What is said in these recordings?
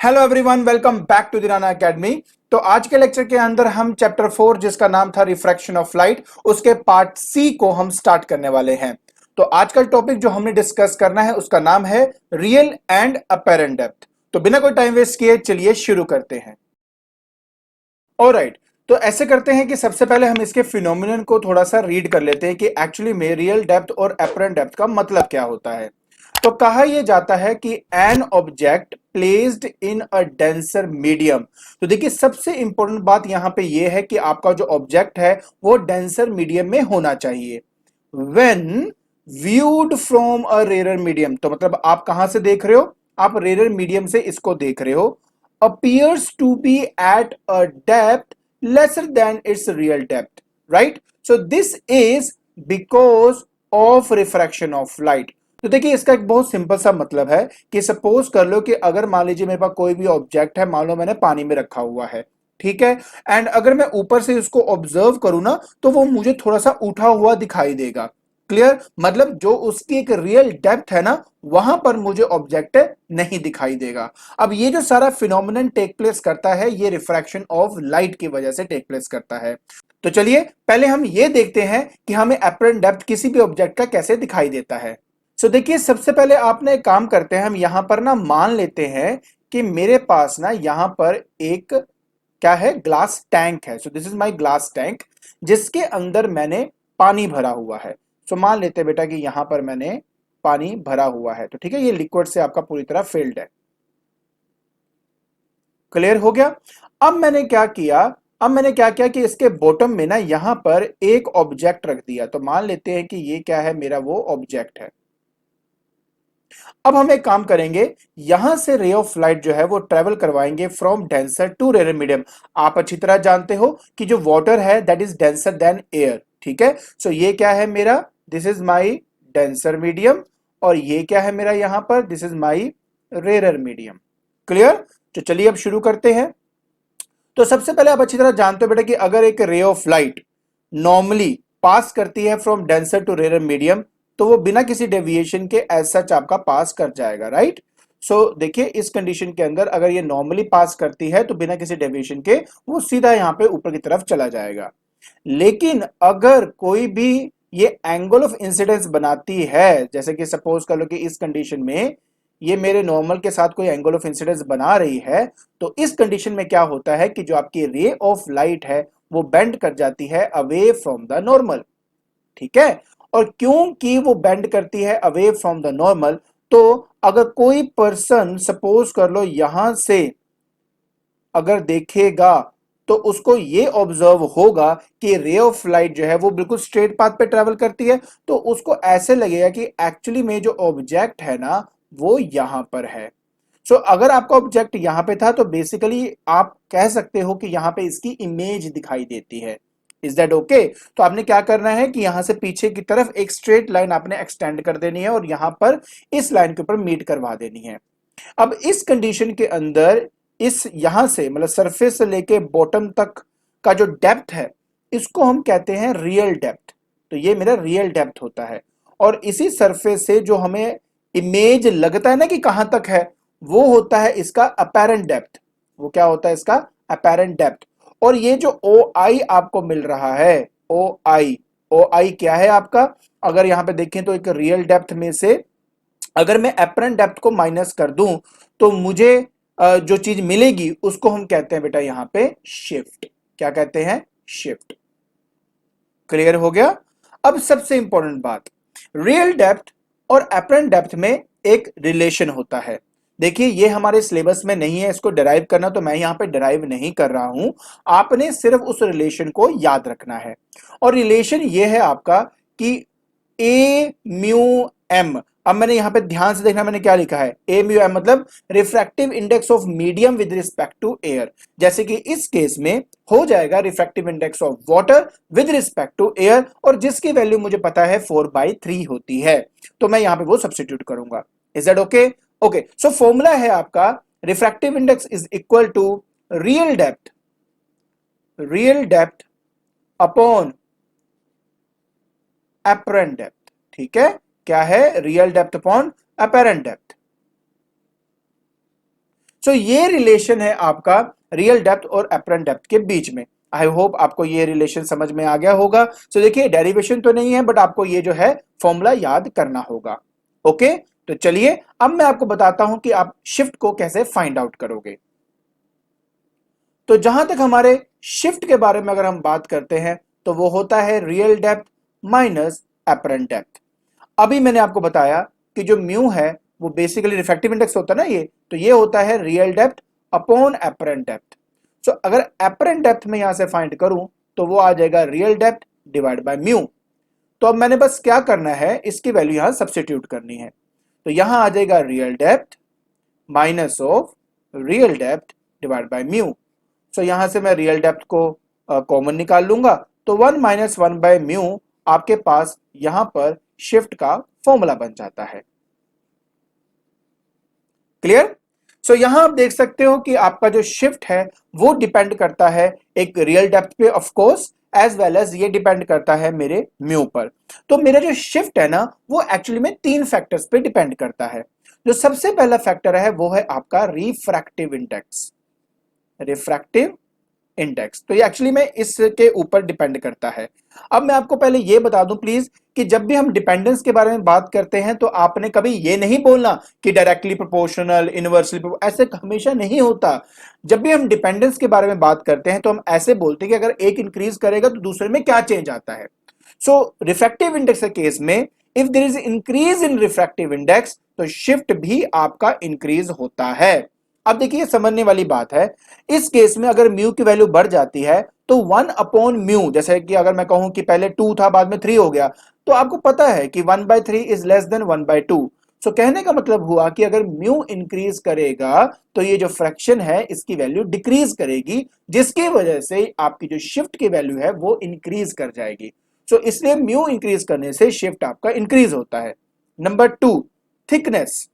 Hello everyone, welcome back to दिराना academy. तो आज के लेक्चर के अंदर हम चैप्टर 4 जिसका नाम था रिफ्रैक्शन ऑफ लाइट, उसके पार्ट सी को हम स्टार्ट करने वाले हैं। तो आज का टॉपिक जो हमने डिस्कस करना है उसका नाम है रियल एंड अपेरेंट डेप्थ। तो बिना कोई टाइम वेस्ट किए चलिए शुरू करते हैं। ऑलराइट, तो ऐसे करते हैं कि सबसे पहले हम इसके फिनोमिनन को थोड़ा सा रीड कर लेते हैं कि एक्चुअली में रियल डेप्थ और अपेरेंट डेप्थ का मतलब क्या होता है। तो कहा यह जाता है कि an object placed in a denser medium. तो देखिए सबसे इंपॉर्टेंट बात यहां पे यह है कि आपका जो ऑब्जेक्ट है वो डेंसर मीडियम में होना चाहिए। When viewed from a rare medium, तो मतलब आप कहां से देख रहे हो, आप रेयर मीडियम से इसको देख रहे हो। appears to be at a depth lesser than its real depth, right? So this is because of refraction of light. तो देखिए इसका एक बहुत सिंपल सा मतलब है कि सपोज कर लो कि अगर मान लीजिए मेरे पास कोई भी ऑब्जेक्ट है, मान लो मैंने पानी में रखा हुआ है, ठीक है। एंड अगर मैं ऊपर से इसको ऑब्जर्व करूं ना तो वो मुझे थोड़ा सा उठा हुआ दिखाई देगा। क्लियर, मतलब जो उसकी एक रियल डेप्थ है ना वहां पर मुझे ऑब्जेक्ट नहीं दिखाई देगा। अब ये जो सारा फिनोमिनन टेक प्लेस करता है ये रिफ्रैक्शन ऑफ लाइट की वजह से टेक प्लेस करता है। तो चलिए पहले हम ये देखते हैं कि हमें एपरेंट डेप्थ किसी भी ऑब्जेक्ट का कैसे दिखाई देता है। सो देखिए सबसे पहले आपने एक काम करते हैं, हम यहां पर ना मान लेते हैं कि मेरे पास ना यहां पर एक क्या है, ग्लास टैंक है। So this is my glass tank जिसके अंदर मैंने पानी भरा हुआ है। सो मान लेते हैं बेटा कि यहां पर मैंने पानी भरा हुआ है, तो ठीक है, ये लिक्विड से आपका पूरी तरह फिल्ड है। क्लियर हो गया। अब मैंने क्या किया, अब मैंने क्या किया कि इसके बॉटम में ना यहां पर एक ऑब्जेक्ट रख दिया। तो मान लेते हैं कि ये क्या है, मेरा वो ऑब्जेक्ट है। अब हम एक काम करेंगे, यहां से रे ऑफ लाइट जो है वो ट्रेवल करवाएंगे from denser to rare medium. आप अच्छी तरह जानते हो कि जो वाटर है that is denser than air, ठीक है। सो ये क्या है मेरा, this is my denser medium, और ये क्या है मेरा यहां पर, this is my rare medium. Clear. तो चलिए अब शुरू करते हैं। तो सबसे पहले आप अच्छी तरह जानते हो बेटा कि अगर एक रे ऑफ लाइट नॉर्मली पास करती है from denser to rare medium तो वो बिना किसी डेविएशन के एज सच आपका पास कर जाएगा, राइट। सो देखिए इस कंडीशन के अंदर अगर ये नॉर्मली पास करती है तो बिना किसी डेविएशन के वो सीधा यहां पे ऊपर की तरफ चला जाएगा। लेकिन अगर कोई भी ये एंगल ऑफ इंसिडेंस बनाती है, जैसे कि सपोज कर लो कि इस कंडीशन में ये मेरे नॉर्मल के साथ कोई एंगल ऑफ इंसिडेंस बना रही है, तो इस कंडीशन में क्या होता है कि जो आपकी रे ऑफ लाइट है वो बेंड कर जाती है अवे फ्रॉम द नॉर्मल, ठीक है। और क्योंकि वो बेंड करती है अवे फ्रॉम द नॉर्मल, तो अगर कोई पर्सन सपोज कर लो यहां से अगर देखेगा तो उसको ये ऑब्जर्व होगा कि रे ऑफ लाइट जो है वो बिल्कुल स्ट्रेट पाथ पे ट्रेवल करती है। तो उसको ऐसे लगेगा कि एक्चुअली में जो ऑब्जेक्ट है ना वो यहां पर है। सो अगर आपका ऑब्जेक्ट यहां पे था तो बेसिकली आप कह सकते हो कि यहां पे इसकी इमेज दिखाई देती है। Is that okay. तो आपने क्या करना है कि यहां से पीछे की तरफ एक स्ट्रेट लाइन आपने एक्सटेंड कर देनी है और यहां पर इस लाइन के ऊपर मीट करवा देनी है। अब इस कंडीशन के अंदर इस यहां से मतलब सरफेस से लेके बॉटम तक का जो डेप्थ है इसको हम कहते हैं रियल डेप्थ। तो ये मेरा रियल डेप्थ होता है। और इसी सरफेस से जो हमें इमेज लगता है ना कि कहां तक है वो होता है इसका अपेरेंट डेप्थ। वो क्या होता है इसका अपेरेंट डेप्थ। और ये जो ओ आई आपको मिल रहा है, ओ आई, ओ आई क्या है आपका, अगर यहां पे देखें तो एक रियल डेप्थ में से अगर मैं एपरेंट डेप्थ को माइनस कर दूं तो मुझे जो चीज मिलेगी उसको हम कहते हैं बेटा यहां पे शिफ्ट। क्या कहते हैं, शिफ्ट। क्लियर हो गया। अब सबसे इंपॉर्टेंट बात, रियल डेप्थ और एपरेंट डेप्थ में एक रिलेशन होता है। देखिए ये हमारे सिलेबस में नहीं है इसको डिराइव करना, तो मैं यहां पे डिराइव नहीं कर रहा हूं। आपने सिर्फ उस रिलेशन को याद रखना है। और रिलेशन ये है आपका कि ए म्यू एम। अब मैंने यहां पे ध्यान से देखना मैंने क्या लिखा है, ए म्यू एम मतलब refractive index of medium with respect to air. जैसे कि इस केस में हो जाएगा refractive index of water with respect to air, और जिसकी वैल्यू मुझे पता है 4/3 होती है। तो मैं यहां पे वो सब्स्टिट्यूट करूंगा। Is that okay. Okay, so formula है आपका refractive index is equal to real depth, real depth upon apparent depth. ठीक है, क्या है, real depth upon apparent depth. So ये रिलेशन है आपका रियल डेप्थ और एपरेंट डेप्थ के बीच में। आई होप आपको ये रिलेशन समझ में आ गया होगा। सो देखिए डेरिवेशन तो नहीं है, बट आपको ये जो है फॉर्मूला याद करना होगा। ओके, तो चलिए अब मैं आपको बताता हूं कि आप शिफ्ट को कैसे फाइंड आउट करोगे। तो जहां तक हमारे शिफ्ट के बारे में अगर हम बात करते हैं तो वो होता है real depth minus apparent depth. अभी मैंने आपको बताया कि जो म्यू है वो बेसिकली रिफ्रैक्टिव इंडेक्स होता है ना, ये तो ये होता है real depth upon apparent depth. So अगर एपरेंट डेप्थ में यहां से फाइंड करूं तो वो आ जाएगा real depth divide by mu. तो अब मैंने बस क्या करना है, इसकी वैल्यू यहां सब्स्टिट्यूट करनी है। तो यहां आ जाएगा real depth minus of real depth divide by mu. So यहां से मैं रियल डेप्थ को कॉमन निकाल लूंगा, तो 1 माइनस 1 बाय म्यू आपके पास यहां पर शिफ्ट का फॉर्मूला बन जाता है। क्लियर? सो यहां आप देख सकते हो कि आपका जो शिफ्ट है वो डिपेंड करता है एक रियल डेप्थ पे of course, as well as ये डिपेंड करता है मेरे म्यू पर। तो मेरा जो शिफ्ट है ना वो एक्चुअली में 3 फैक्टर्स पे डिपेंड करता है। जो सबसे पहला फैक्टर है वो है आपका रिफ्रैक्टिव इंडेक्स। रिफ्रैक्टिव इंडेक्स तो ये एक्चुअली में इसके ऊपर डिपेंड करता है। अब मैं आपको पहले ये बता दूं प्लीज कि जब भी हम डिपेंडेंस के बारे में बात करते हैं तो आपने कभी ये नहीं बोलना कि डायरेक्टली प्रोपोर्शनल इनवर्सली, ऐसे हमेशा नहीं होता। जब भी हम डिपेंडेंस के बारे में बात करते हैं तो हम ऐसे बोलते हैं कि अगर एक इंक्रीज करेगा तो दूसरे में क्या चेंज आता है। सो रिफ्रैक्टिव इंडेक्स के केस में if there is increase in refractive index तो शिफ्ट भी आपका इंक्रीज होता है। अब देखिए समझने वाली बात है, इस केस में अगर म्यू की वैल्यू बढ़ जाती है तो 1 अपॉन म्यू, जैसे कि अगर मैं कहूं कि पहले 2 था बाद में 3 हो गया, तो आपको पता है कि 1/3 इज लेस देन 1/2। सो कहने का मतलब हुआ कि अगर म्यू इंक्रीज करेगा तो ये जो फ्रैक्शन है इसकी वैल्यू डिक्रीज करेगी, जिसकी वजह से आपकी जो शिफ्ट की वैल्यू है वो इंक्रीज कर जाएगी। सो इसलिए म्यू इंक्रीज करने से शिफ्ट आपका इंक्रीज होता है। Number 2, thickness.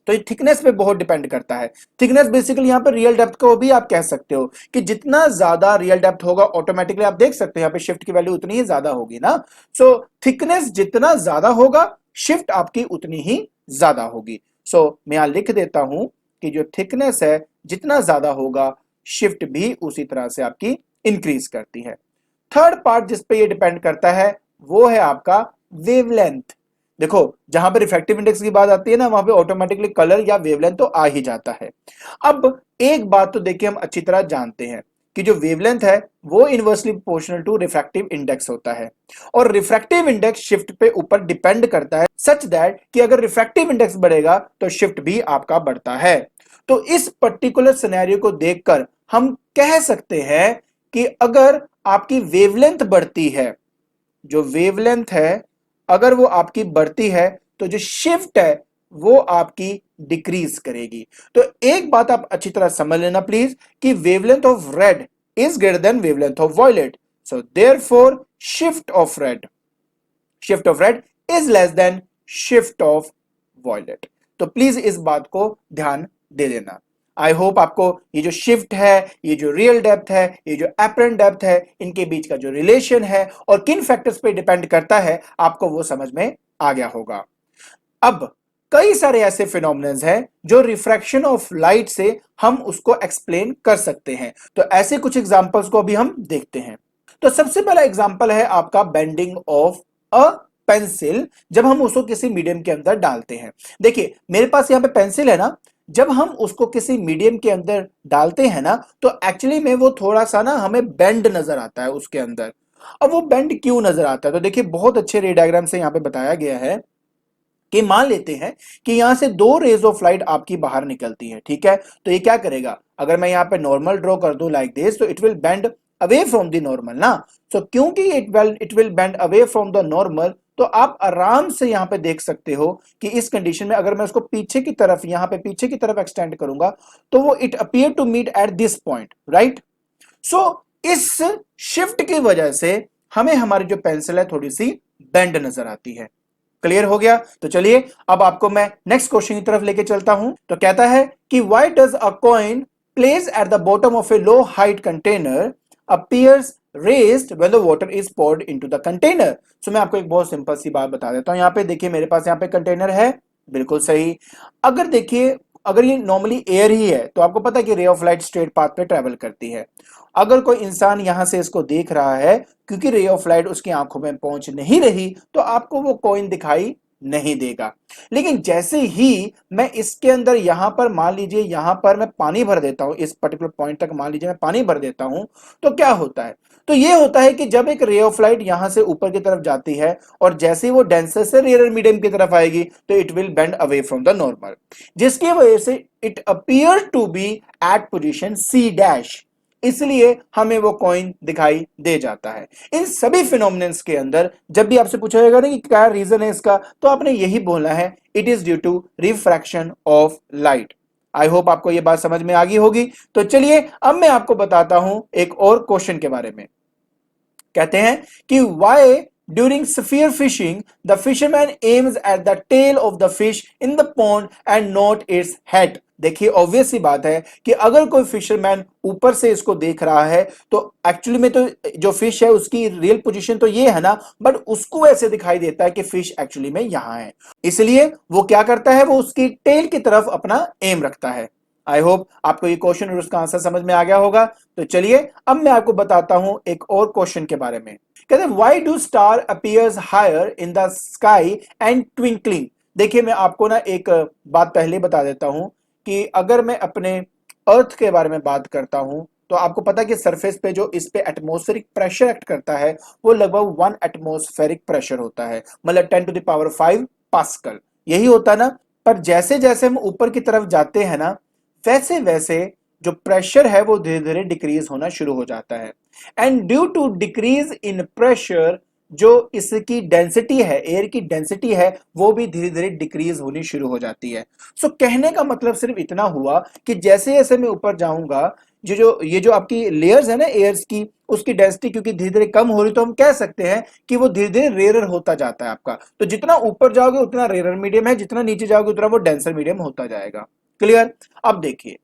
तो ये थिकनेस पे बहुत डिपेंड करता है। थिकनेस बेसिकली यहां पे रियल डेप्थ को भी आप कह सकते हो कि जितना ज्यादा रियल डेप्थ होगा ऑटोमेटिकली आप देख सकते हो यहां पे शिफ्ट की वैल्यू उतनी ही ज्यादा होगी ना। सो थिकनेस जितना ज्यादा होगा शिफ्ट आपकी उतनी ही ज्यादा होगी। सो मैं यहां लिख देता हूं कि जो थिकनेस है जितना ज्यादा होगा शिफ्ट भी उसी तरह से आपकी इंक्रीज करती है। थर्ड पार्ट जिस पे ये डिपेंड करता है वो है आपका वेवलेंथ। देखो जहां पर रिफ्रैक्टिव इंडेक्स की बात आती है ना वहां पे ऑटोमेटिकली कलर या वेवलेंथ तो आ ही जाता है। अब एक बात तो देखिए हम अच्छी तरह जानते हैं कि जो वेवलेंथ है वो inversely proportional to refractive index होता है, और रिफ्रैक्टिव इंडेक्स शिफ्ट पे ऊपर डिपेंड करता है सच दैट कि अगर रिफ्रैक्टिव इंडेक्स बढ़ेगा तो शिफ्ट भी आपका बढ़ता है। तो इस पर्टिकुलर सिनेरियो को देखकर हम कह सकते हैं कि अगर आपकी वेवलेंथ बढ़ती है, जो वेवलेंथ है अगर वो आपकी बढ़ती है तो जो शिफ्ट है वो आपकी डिक्रीज करेगी। तो एक बात आप अच्छी तरह समझ लेना प्लीज कि wavelength of red is greater than wavelength of violet. So therefore shift of red is less than shift of violet. तो प्लीज इस बात को ध्यान दे देना। आई होप आपको ये जो शिफ्ट है, ये जो रियल डेप्थ है, ये जो एपरेंट डेप्थ है, इनके बीच का जो रिलेशन है और किन फैक्टर्स पे डिपेंड करता है आपको वो समझ में आ गया होगा। अब कई सारे ऐसे फिनोमिनन्स हैं जो रिफ्रैक्शन ऑफ लाइट से हम उसको एक्सप्लेन कर सकते हैं। तो ऐसे कुछ एग्जांपल्स को अभी हम देखते हैं। तो सबसे पहला एग्जांपल है आपका बेंडिंग ऑफ अ पेंसिल, जब हम उसको किसी मीडियम के अंदर डालते हैं। देखिए मेरे पास यहां पे पेंसिल है ना, जब हम उसको किसी मीडियम के अंदर डालते हैं ना तो एक्चुअली में वो थोड़ा सा ना हमें बेंड नजर आता है उसके अंदर। अब वो बेंड क्यों नजर आता है तो देखिए बहुत अच्छे रे डायग्राम से यहां पे बताया गया है कि मान लेते हैं कि यहां से 2 रेज ऑफ लाइट आपकी बाहर निकलती है, ठीक है। तो ये क्या करेगा, अगर मैं यहां पे नॉर्मल ड्रॉ कर दूं लाइक दिस तो it will bend away from the normal ना। सो क्योंकि it will bend away from the normal तो आप आराम से यहां पे देख सकते हो कि इस कंडीशन में अगर मैं उसको पीछे की तरफ यहां पे पीछे की तरफ एक्सटेंड करूंगा तो वो it appear to meet at this point, right. So इस शिफ्ट की वजह से हमें हमारी जो पेंसिल है थोड़ी सी बेंड नजर आती है। क्लियर हो गया? तो चलिए अब आपको मैं नेक्स्ट क्वेश्चन की तरफ लेके चलता हूं। तो कहता है कि why does a coin place at the bottom of a low height container appears raised when the water is poured into the container. So मैं आपको एक बहुत सिंपल सी बात बता देता हूं। यहां पे देखिए मेरे पास यहां पे कंटेनर है, बिल्कुल सही। अगर देखिए अगर ये नॉर्मली एयर ही है तो आपको पता है कि ray of light straight path पे ट्रेवल करती है। अगर कोई इंसान यहां से इसको देख रहा है, क्योंकि रे ऑफ लाइट उसकी आंखों में पहुंच नहीं रही, तो आपको वो कॉइन दिखाई नहीं देगा। लेकिन जैसे ही मैं इसके अंदर यहां पर मान लीजिए यहां पर मैं पानी भर देता हूं, इस पर्टिकुलर पॉइंट तक मान लीजिए मैं पानी भर देता हूं, तो क्या होता है? तो ये होता है कि जब एक रे ऑफ लाइट यहां से ऊपर की तरफ जाती है और जैसे ही वो डेंसर से रेयर मीडियम की तरफ आएगी, तो it will bend away from the normal, जिसकी वजह से it appear to be at position C dash, इसलिए हमें वो कॉइन दिखाई दे जाता है। इन सभी फिनोमिनन्स के अंदर जब भी आपसे पूछा जाएगा ना कि क्या रीजन है इसका, तो आपने यही बोलना है, it is due to refraction of light. I hope आपको ये बात समझ में आ गई होगी। तो चलिए अब मैं आपको बताता हूं एक और क्वेश्चन के बारे में। कहते हैं कि why during spear fishing the fisherman aims at the tail of the fish in the pond and not its head. देखिए ऑब्वियस सी बात है कि अगर कोई फिशरमैन ऊपर से इसको देख रहा है तो एक्चुअली में तो जो फिश है उसकी रियल पोजीशन तो ये है ना, बट उसको ऐसे दिखाई देता है कि फिश एक्चुअली में यहां है, इसलिए वो क्या करता है, वो उसकी टेल की तरफ अपना एम रखता है। आई होप आपको ये क्वेश्चन और उसका आंसर समझ में आ गया होगा। तो चलिए अब मैं आपको बताता हूं एक और क्वेश्चन के बारे में। कहते हैं why do star appears higher in the sky and twinkling. देखिए मैं आपको ना एक बात पहले बता देता हूं कि अगर मैं अपने अर्थ के बारे में बात करता हूं, तो आपको पता है कि सरफेस पे जो इस पे एटमॉस्फेरिक प्रेशर एक्ट करता है वो लगभग 1 एटमॉस्फेरिक प्रेशर होता है, मतलब 10⁵ पास्कल, यही होता ना। पर जैसे जैसे हम ऊपर की तरफ जाते हैं ना, वैसे वैसे जो प्रेशर है वो धीरे धीरे डिक्रीज होना शुरू हो जाता है। And due to decrease in pressure, जो इसकी डेंसिटी है, एयर की डेंसिटी है, वो भी धीरे धीरे डिक्रीज होनी शुरू हो जाती है। सो कहने का मतलब सिर्फ इतना हुआ कि जैसे जैसे मैं ऊपर जाऊंगा, ये जो आपकी लेयर्स है ना एयर्स की, उसकी डेंसिटी क्योंकि धीरे धीरे कम हो रही, तो हम कह सकते हैं कि वो धीरे धीरे रेयर होता जाता है आपका। तो जितना ऊपर जाओगे उतना रेयर मीडियम है, जितना नीचे जाओगे उतना वो डेंसर मीडियम होता जाएगा। क्लियर? अब देखिए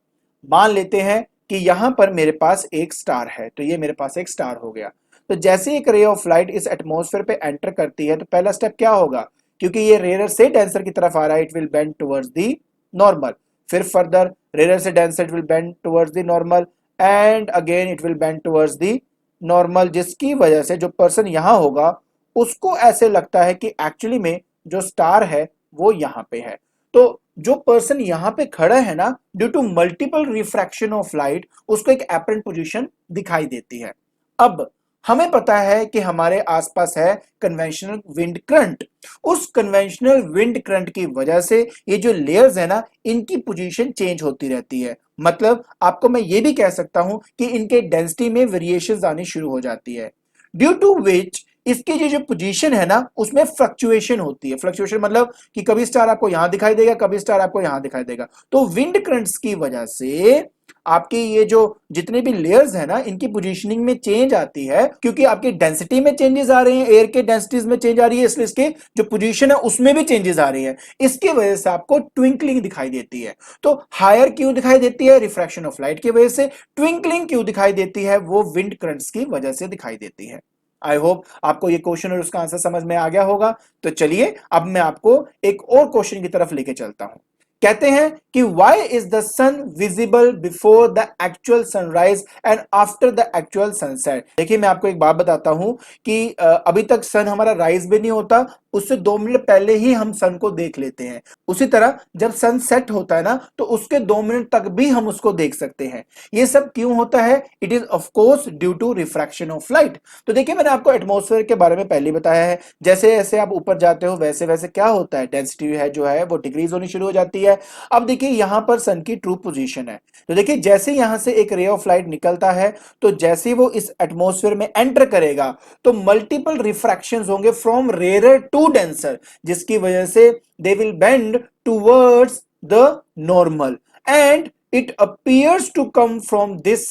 मान लेते हैं कि यहां पर मेरे पास एक स्टार है, तो ये मेरे पास एक स्टार हो गया। तो जैसे एक रे ऑफ लाइट इस एटमॉस्फेयर पे एंटर करती है, तो पहला स्टेप क्या होगा, क्योंकि ये रेयर से डेंसर की तरफ आ रहा है, it will bend towards the normal. फिर फर्दर रेयर से denser it will bend towards the normal and again it will bend towards the normal, जिसकी वजह से जो पर्सन यहां होगा उसको ऐसे लगता है कि एक्चुअली में जो स्टार है वो यहां पे है। तो जो पर्सन यहां पे खड़ा है ना, due to multiple refraction of light, उसको एक एपरेंट पोजीशन दिखाई देती है। अब हमें पता है कि हमारे आसपास है कन्वेंशनल विंड करंट। उस कन्वेंशनल विंड करंट की वजह से ये जो लेयर्स है ना, इनकी पोजीशन चेंज होती रहती है। मतलब आपको मैं ये भी कह सकता हूं कि इनके डेंसिटी में वेरिएशंस आनी शुरू हो जाती है, ड्यू टू विच इसकी जो पोजीशन है ना उसमें फ्लक्चुएशन होती है। फ्लक्चुएशन मतलब कि कभी स्टार आपको यहां दिखाई देगा, कभी स्टार आपको यहां दिखाई देगा। तो विंड करंट्स की वजह से आपकी ये जो जितने भी लेयर्स है ना, इनकी पोजीशनिंग में चेंज आती है, क्योंकि आपकी डेंसिटी में चेंजेस आ रहे हैं, एयर के डेंसिटीज में चेंज आ रही है, इसलिए इसके जो पोजीशन है उसमें भी चेंजेस आ रही है। इसकी वजह से आपको ट्विंकलिंग दिखाई देती है। तो हायर क्यों दिखाई देती है? रिफ्रैक्शन ऑफ लाइट की वजह से। ट्विंकलिंग क्यों दिखाई देती है? वो विंड करंट्स की वजह से दिखाई देती है। आई होप आपको ये क्वेश्चन और उसका आंसर समझ में आ गया होगा। तो चलिए अब मैं आपको एक और क्वेश्चन की तरफ लेके चलता हूं। कहते हैं कि why is the sun visible before the actual sunrise and after the actual sunset. देखिए मैं आपको एक बात बताता हूं कि अभी तक सन हमारा राइज भी नहीं होता, उससे 2 मिनट पहले ही हम सन को देख लेते हैं। उसी तरह जब सन सेट होता है ना, तो उसके 2 मिनट तक भी हम उसको देख सकते हैं। ये सब क्यों होता है? It is of course due to refraction of light. तो देखिए मैंने आपको एटमॉस्फेयर के बारे में पहले बताया है, जैसे जैसे आप ऊपर जाते हो वैसे वैसे क्या होता है, डेंसिटी है जो है वो डिक्रीज होनी शुरू हो जाती है। अब देखिए यहां पर सन की ट्रू पोजीशन है, तो देखिए जैसे यहां से एक रे ऑफ लाइट निकलता है, तो जैसे वो इस एटमॉस्फेयर में एंटर करेगा तो मल्टीपल रिफ्रैक्शंस होंगे फ्रॉम रेयर टू डेंसर, जिसकी वजह से they will bend towards the normal and it appears to come from this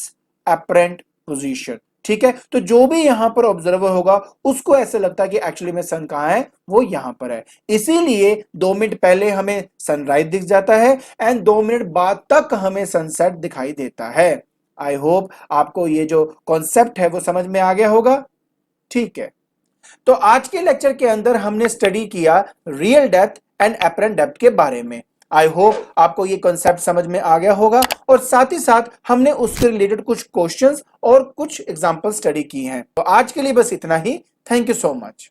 apparent position. ठीक है, तो जो भी यहां पर ऑब्जर्वर होगा उसको ऐसे लगता है कि एक्चुअली में सन कहां है, वो यहां पर है। इसीलिए 2 मिनट पहले हमें सनराइज दिख जाता है एंड 2 मिनट बाद तक हमें सनसेट दिखाई देता है। आई होप आपको ये जो कॉन्सेप्ट है वो समझ में आ गया होगा। ठीक है, तो आज के लेक्चर के अंदर हमने स्टडी किया real depth and apparent depth के बारे में। आई होप आपको ये कॉन्सेप्ट समझ में आ गया होगा और साथ ही साथ हमने उसके रिलेटेड कुछ क्वेश्चंस और कुछ एग्जांपल स्टडी की हैं। तो आज के लिए बस इतना ही। Thank you so much.